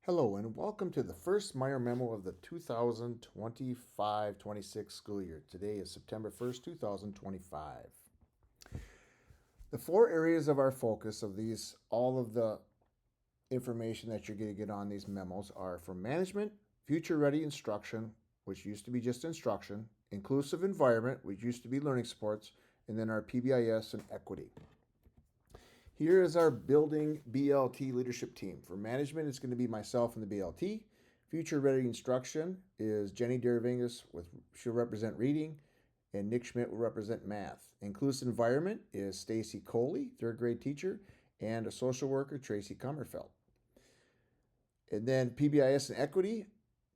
Hello and welcome to the first Meyer Memo of the 2025-26 school year. Today is September 1st, 2025. The four areas of our focus of these, all of the information that you're going to get on these memos are for management, future ready instruction, which used to be just instruction, inclusive environment, which used to be learning supports, and then our PBIS and equity. Here is our building BLT leadership team. For management, it's going to be myself and the BLT. Future ready instruction is Jenny Deravingas she'll represent reading, and Nick Schmidt will represent math. Inclusive environment is Stacy Coley, third grade teacher, and a social worker, Tracy Kummerfeld. And then PBIS and equity,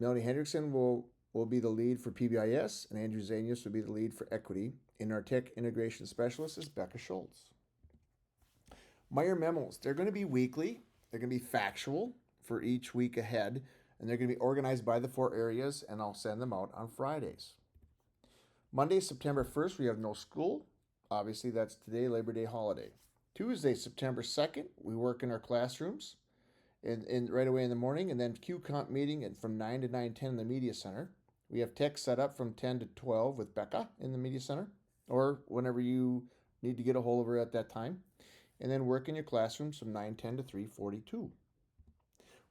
Melanie Hendrickson will be the lead for PBIS, and Andrew Zanius will be the lead for equity. And our tech integration specialist is Becca Schultz. Meyer memos, they're going to be weekly. They're going to be factual for each week ahead, and they're going to be organized by the four areas, and I'll send them out on Fridays. Monday, September 1st, we have no school. Obviously, that's today, Labor Day holiday. Tuesday, September 2nd, we work in our classrooms and right away in the morning, and then Q-Comp meeting and from 9 to 9:10 in the Media Center. We have tech set up from 10 to 12 with Becca in the Media Center, or whenever you need to get a hold of her at that time. And then work in your classrooms from 9:10 to 3:42.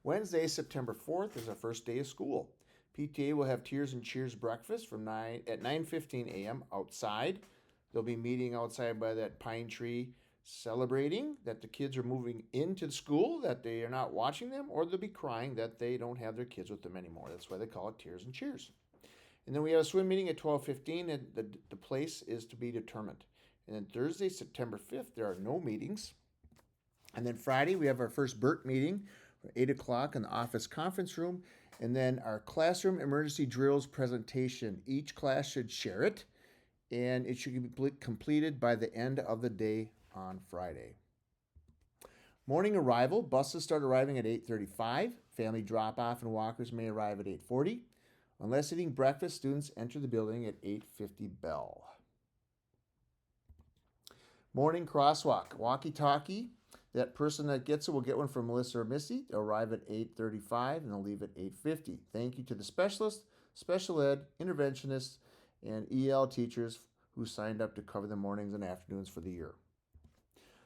Wednesday, September 4th is our first day of school. PTA will have Tears and Cheers breakfast from 9:15 a.m. outside. They'll be meeting outside by that pine tree, celebrating that the kids are moving into the school, that they are not watching them, or they'll be crying that they don't have their kids with them anymore. That's why they call it Tears and Cheers. And then we have a swim meeting at 12:15, and the place is to be determined. And then Thursday, September 5th, there are no meetings. And then Friday, we have our first BERT meeting at 8 o'clock in the office conference room. And then our classroom emergency drills presentation. Each class should share it, and it should be completed by the end of the day on Friday. Morning arrival, buses start arriving at 8:35. Family drop-off and walkers may arrive at 8:40. Unless eating breakfast, students enter the building at 8:50 bell. Morning crosswalk, walkie-talkie. That person that gets it will get one from Melissa or Missy. They'll arrive at 8:35 and they'll leave at 8:50. Thank you to the specialists, special ed, interventionists, and EL teachers who signed up to cover the mornings and afternoons for the year.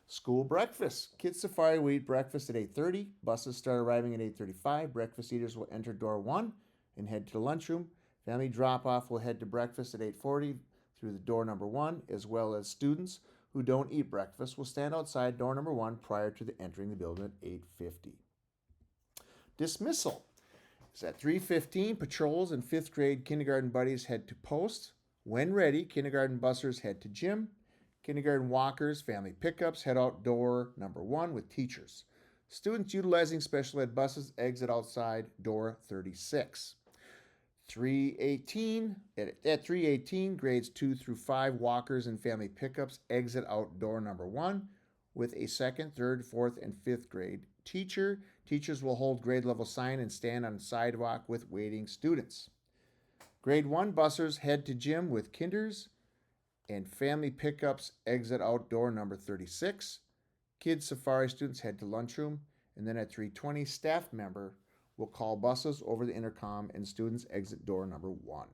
School breakfast. Kids Safari will eat breakfast at 8:30. Buses start arriving at 8:35. Breakfast eaters will enter door 1 and head to the lunchroom. Family drop-off will head to breakfast at 8:40 through the door number 1, as well as students who don't eat breakfast will stand outside door number 1 prior to entering the building at 8:50. Dismissal is at 3:15. Patrols and 5th grade kindergarten buddies head to post. When ready, kindergarten bussers head to gym. Kindergarten walkers, family pickups head out door number 1 with teachers. Students utilizing special ed buses exit outside door 36. 3:18 at 3:18, grades 2 through 5 walkers and family pickups exit out door number 1 with a 2nd, 3rd, 4th, and 5th grade teacher. Teachers will hold grade level sign and stand on sidewalk with waiting students. Grade 1 bussers head to gym with kinders, and family pickups exit out door number 36. Kids Safari students head to lunchroom, and then at 3:20, staff member will call buses over the intercom and students exit door number 1.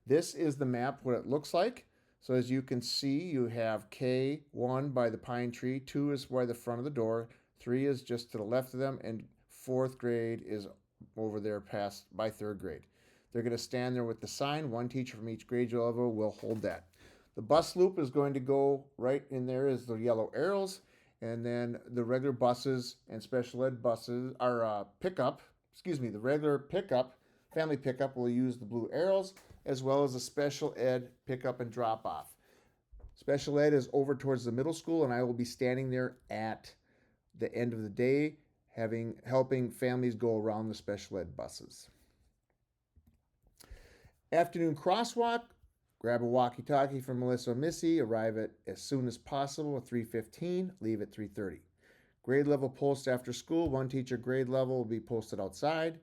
This is the map, what it looks like. So as you can see, you have K1 by the pine tree, 2 is by the front of the door, 3 is just to the left of them, and 4th grade is over there past by 3rd grade. They're going to stand there with the sign. One teacher from each grade level will hold that. The bus loop is going to go right in there is the yellow arrows. And then the regular buses and special ed buses are the regular pickup, family pickup will use the blue arrows, as well as the special ed pickup and drop off. Special ed is over towards the middle school, and I will be standing there at the end of the day, helping families go around the special ed buses. Afternoon crosswalk. Grab a walkie-talkie from Melissa or Missy, arrive at as soon as possible at 3:15, leave at 3:30. Grade level post after school, one teacher grade level will be posted outside.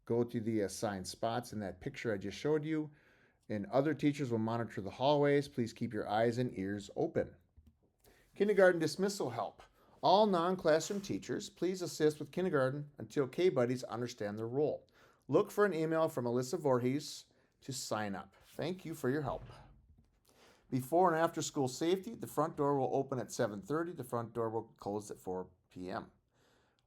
Go to the assigned spots in that picture I just showed you, and other teachers will monitor the hallways. Please keep your eyes and ears open. Kindergarten dismissal help. All non-classroom teachers, please assist with kindergarten until K-Buddies understand their role. Look for an email from Alyssa Voorhees to sign up. Thank you for your help. Before and after school safety, the front door will open at 7:30. The front door will close at 4 p.m.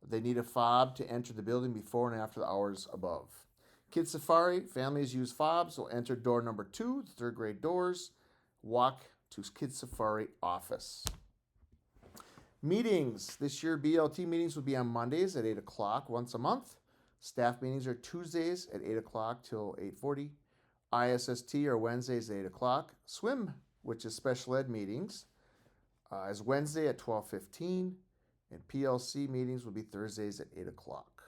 They need a fob to enter the building before and after the hours above. Kids Safari, families use fobs will enter door number 2, the third grade doors. Walk to Kids Safari office. Meetings. This year, BLT meetings will be on Mondays at 8 o'clock once a month. Staff meetings are Tuesdays at 8 o'clock till 8:40. ISST are Wednesdays at 8 o'clock. Swim, which is special ed meetings, is Wednesday at 12:15. And PLC meetings will be Thursdays at 8 o'clock.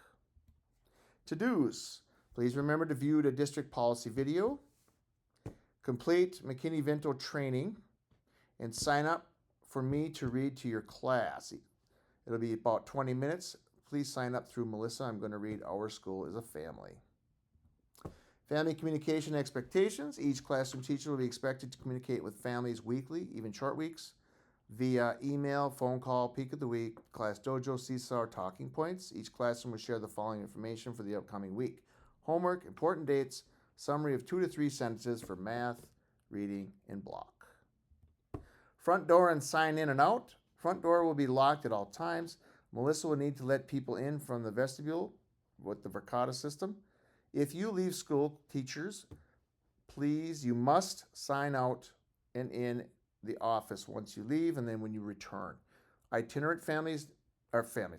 To-dos. Please remember to view the district policy video, complete McKinney-Vento training, and sign up for me to read to your class. It'll be about 20 minutes. Please sign up through Melissa. I'm going to read Our School is a Family. Family communication expectations. Each classroom teacher will be expected to communicate with families weekly, even short weeks, via email, phone call, peak of the week, class dojo, seesaw, or talking points. Each classroom will share the following information for the upcoming week: homework, important dates, summary of 2 to 3 sentences for math, reading, and block. Front door and sign in and out. Front door will be locked at all times. Melissa will need to let people in from the vestibule with the Verkada system. If you leave school, teachers, please, you must sign out and in the office once you leave and then when you return. Itinerant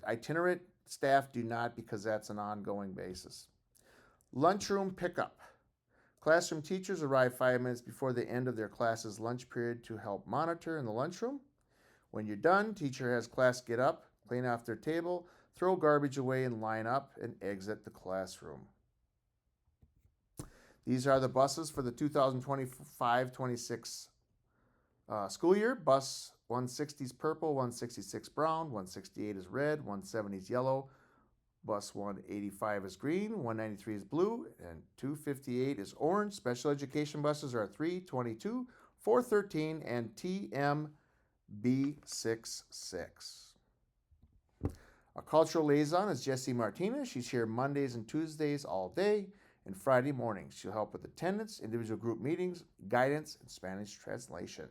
itinerant staff do not, because that's an ongoing basis. Lunchroom pickup. Classroom teachers arrive 5 minutes before the end of their class's lunch period to help monitor in the lunchroom. When you're done, teacher has class get up, clean off their table, throw garbage away, and line up and exit the classroom. These are the buses for the 2025-26 school year. Bus 160 is purple, 166 brown, 168 is red, 170 is yellow. Bus 185 is green, 193 is blue, and 258 is orange. Special education buses are 322, 413, and TMB66. A cultural liaison is Jessie Martinez. She's here Mondays and Tuesdays all day, and Friday mornings. She'll help with attendance, individual group meetings, guidance, and Spanish translation.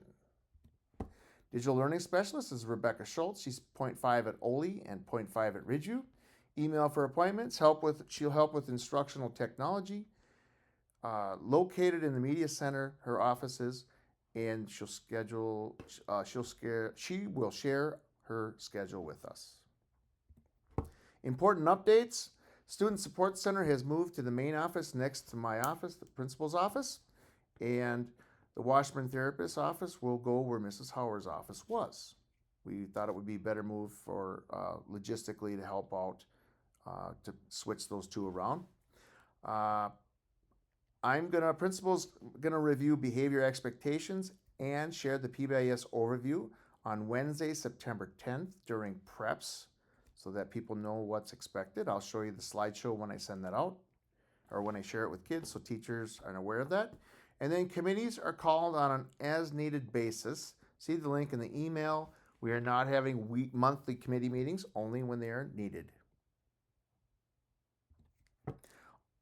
Digital learning specialist is Rebecca Schultz. She's 0.5 at Ole and 0.5 at Ridgeview. Email for appointments. She'll help with instructional technology. Located in the media center, her office is, and she will share her schedule with us. Important updates. Student Support Center has moved to the main office next to my office, the principal's office, and the Washburn therapist's office will go where Mrs. Howard's office was. We thought it would be a better move for logistically to help out to switch those two around. Principal's gonna review behavior expectations and share the PBIS overview on Wednesday, September 10th during preps, so that people know what's expected. I'll show you the slideshow when I send that out, or when I share it with kids, so teachers are aware of that. And then committees are called on an as-needed basis. See the link in the email. We are not having monthly committee meetings, only when they are needed.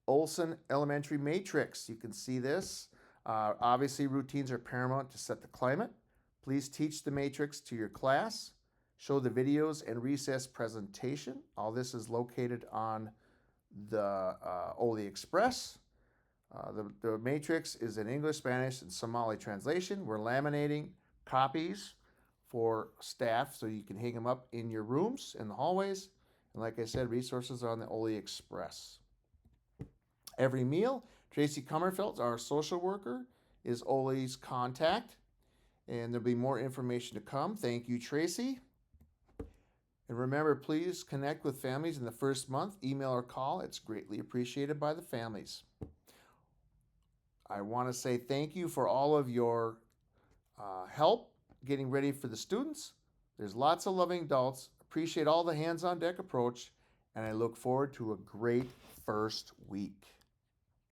Olson Elementary Matrix. You can see this. Obviously, routines are paramount to set the climate. Please teach the matrix to your class. Show the videos and recess presentation. All this is located on the Ole Express. The matrix is in English, Spanish, and Somali translation. We're laminating copies for staff so you can hang them up in your rooms, in the hallways. And like I said, resources are on the Ole Express. Every meal, Tracy Kummerfeld, our social worker, is Ole's contact. And there'll be more information to come. Thank you, Tracy. And remember, please connect with families in the first month. Email or call. It's greatly appreciated by the families. I want to say thank you for all of your help getting ready for the students. There's lots of loving adults. Appreciate all the hands-on deck approach. And I look forward to a great first week.